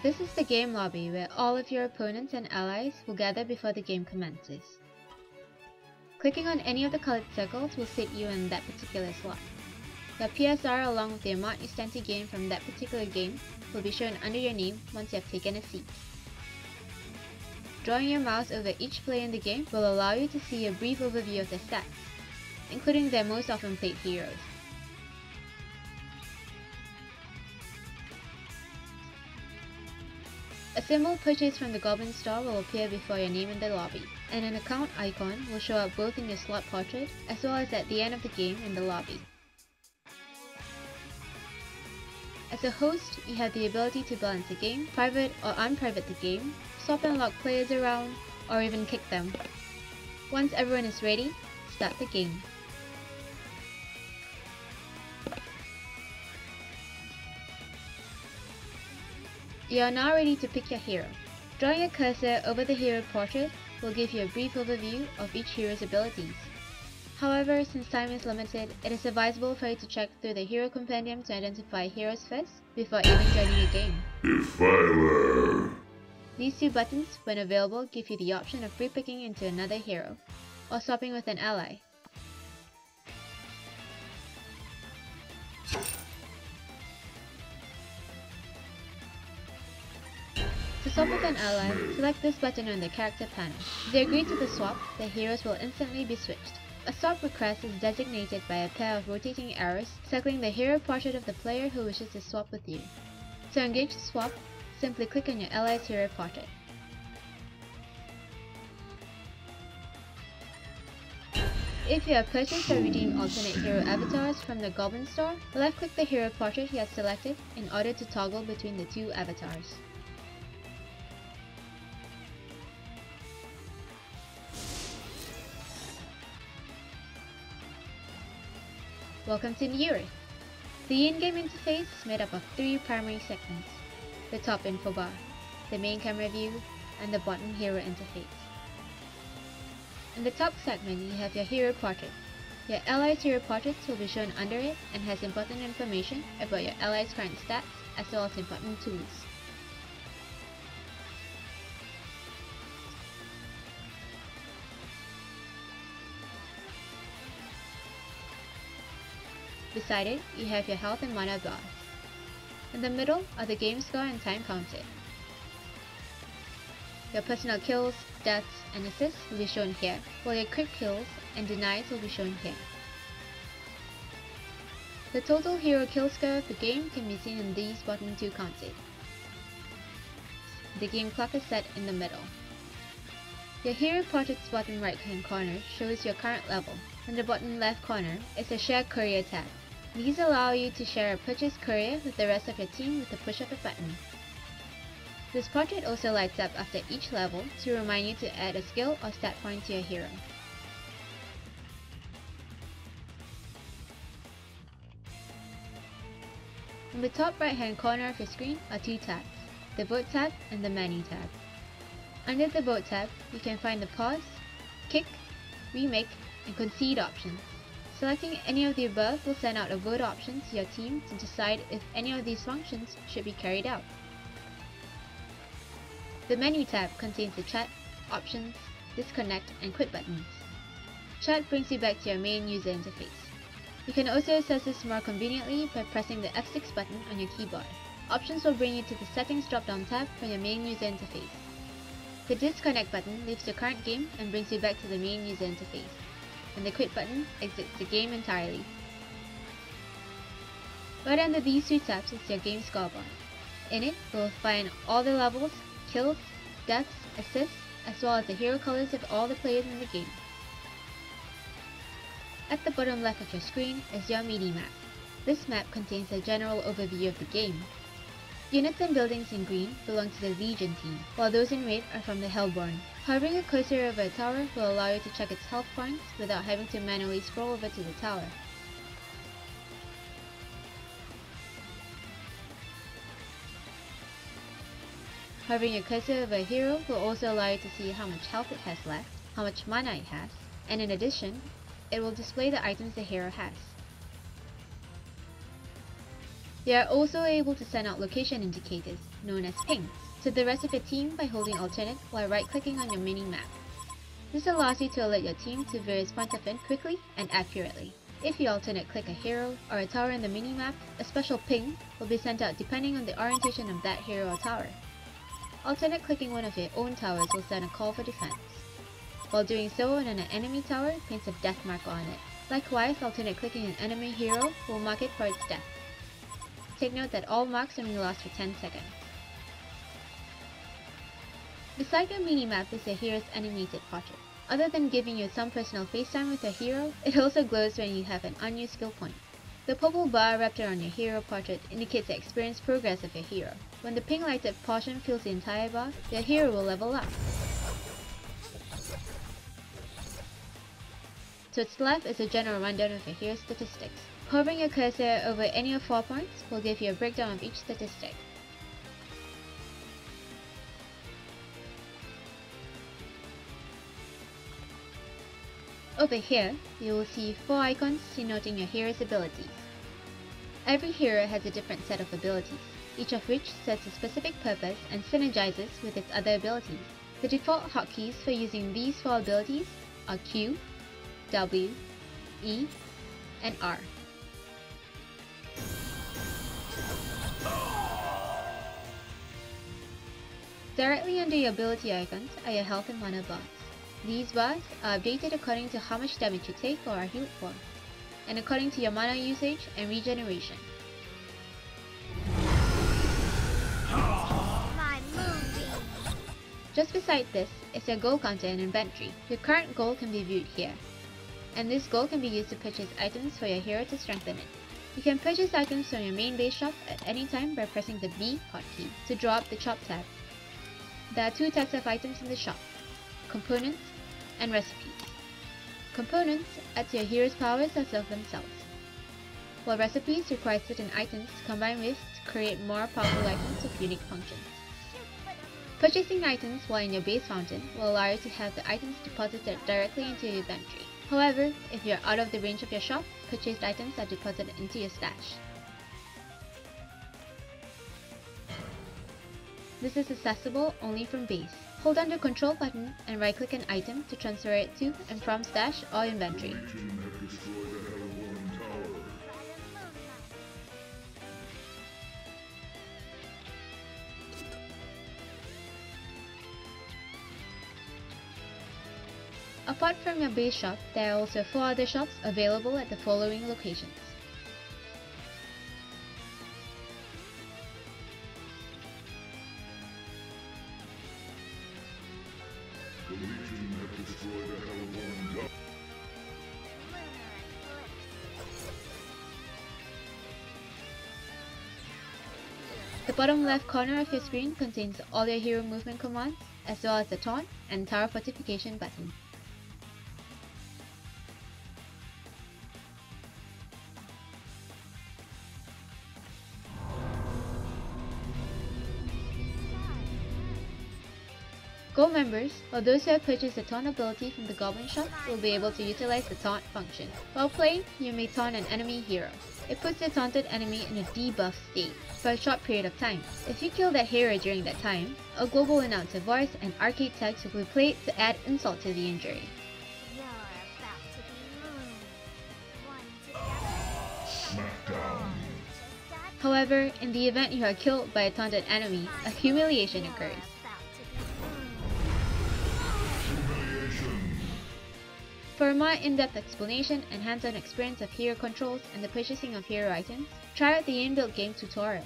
This is the game lobby where all of your opponents and allies will gather before the game commences. Clicking on any of the colored circles will sit you in that particular slot. Your PSR along with the amount you stand to gain from that particular game will be shown under your name once you have taken a seat. Drawing your mouse over each player in the game will allow you to see a brief overview of their stats, including their most often played heroes. A symbol purchased from the Goblin store will appear before your name in the lobby, and an account icon will show up both in your slot portrait as well as at the end of the game in the lobby. As a host, you have the ability to balance the game, private or unprivate the game, swap and lock players around, or even kick them. Once everyone is ready, start the game. You are now ready to pick your hero. Drawing your cursor over the hero portrait will give you a brief overview of each hero's abilities. However, since time is limited, it is advisable for you to check through the hero compendium to identify heroes first before even joining a game. Defiler. These two buttons, when available, give you the option of re-picking into another hero, or swapping with an ally. To swap with an ally, select this button on the character panel. If they agree to the swap, the heroes will instantly be switched. A swap request is designated by a pair of rotating arrows circling the hero portrait of the player who wishes to swap with you. To engage the swap, simply click on your ally's hero portrait. If you have purchased or redeemed alternate hero avatars from the Goblin store, left-click the hero portrait you have selected in order to toggle between the two avatars. Welcome to Yuri. The in-game interface is made up of three primary segments: the top info bar, the main camera view, and the bottom hero interface. In the top segment, you have your hero portrait. Your ally's hero portrait will be shown under it and has important information about your ally's current stats as well as important tools. Beside it, you have your health and mana bars. In the middle are the game score and time counted. Your personal kills, deaths, and assists will be shown here, while your crit kills and denies will be shown here. The total hero kill score of the game can be seen in these bottom two counted. The game clock is set in the middle. Your hero portrait's bottom right hand corner shows your current level. In the bottom left corner is a Share Courier tab. These allow you to share a purchased courier with the rest of your team with the push of a button. This portrait also lights up after each level to remind you to add a skill or stat point to your hero. In the top right hand corner of your screen are two tabs, the Vote tab and the Menu tab. Under the Vote tab, you can find the Pause, Kick, Remake, and Concede options. Selecting any of the above will send out a vote option to your team to decide if any of these functions should be carried out. The Menu tab contains the Chat, Options, Disconnect, and Quit buttons. Chat brings you back to your main user interface. You can also access this more conveniently by pressing the F6 button on your keyboard. Options will bring you to the Settings drop-down tab from your main user interface. The Disconnect button leaves your current game and brings you back to the main user interface, and the Quit button exits the game entirely. Right under these two tabs is your game scoreboard. In it, you will find all the levels, kills, deaths, assists, as well as the hero colors of all the players in the game. At the bottom left of your screen is your mini-map. This map contains a general overview of the game. Units and buildings in green belong to the Legion team, while those in red are from the Hellborn. Hovering a cursor over a tower will allow you to check its health points without having to manually scroll over to the tower. Hovering your cursor over a hero will also allow you to see how much health it has left, how much mana it has, and in addition, it will display the items the hero has. You are also able to send out location indicators, known as pings, to the rest of your team by holding alternate while right-clicking on your mini-map. This allows you to alert your team to various points of hint quickly and accurately. If you alternate click a hero or a tower in the mini-map, a special ping will be sent out depending on the orientation of that hero or tower. Alternate clicking one of your own towers will send a call for defense. While doing so on an enemy tower paints a death mark on it. Likewise, alternate clicking an enemy hero will mark it for its death. Take note that all marks only last for 10 seconds. Beside your mini-map is your hero's animated portrait. Other than giving you some personal face time with your hero, it also glows when you have an unused skill point. The purple bar wrapped around your hero portrait indicates the experience progress of your hero. When the pink lighted portion fills the entire bar, your hero will level up. To its left is a general rundown of your hero's statistics. Hovering your cursor over any of 4 points will give you a breakdown of each statistic. Over here, you will see 4 icons denoting your hero's abilities. Every hero has a different set of abilities, each of which serves a specific purpose and synergizes with its other abilities. The default hotkeys for using these 4 abilities are Q, W, E, and R. Directly under your ability icons are your health and mana bars. These bars are updated according to how much damage you take or are healed for, and according to your mana usage and regeneration. Just beside this is your gold counter and inventory. Your current gold can be viewed here, and this gold can be used to purchase items for your hero to strengthen it. You can purchase items from your main base shop at any time by pressing the B hotkey to draw up the shop tab. There are 2 types of items in the shop: components and recipes. Components add to your hero's powers as of themselves, while recipes require certain items to combine with to create more powerful items with unique functions. Purchasing items while in your base fountain will allow you to have the items deposited directly into your inventory. However, if you are out of the range of your shop, purchased items are deposited into your stash. This is accessible only from base. Hold down the control button and right-click an item to transfer it to and from stash or inventory. Apart from your base shop, there are also 4 other shops available at the following locations. The bottom left corner of your screen contains all your hero movement commands, as well as the taunt and tower fortification button. Gold members, or those who have purchased the taunt ability from the Goblin shop, will be able to utilize the taunt function. While playing, you may taunt an enemy hero. It puts the taunted enemy in a debuff state for a short period of time. If you kill that hero during that time, a global announcer voice and arcade text will be played to add insult to the injury. However, in the event you are killed by a taunted enemy, a humiliation occurs. For a more in-depth explanation and hands-on experience of hero controls and the purchasing of hero items, try out the inbuilt game tutorial.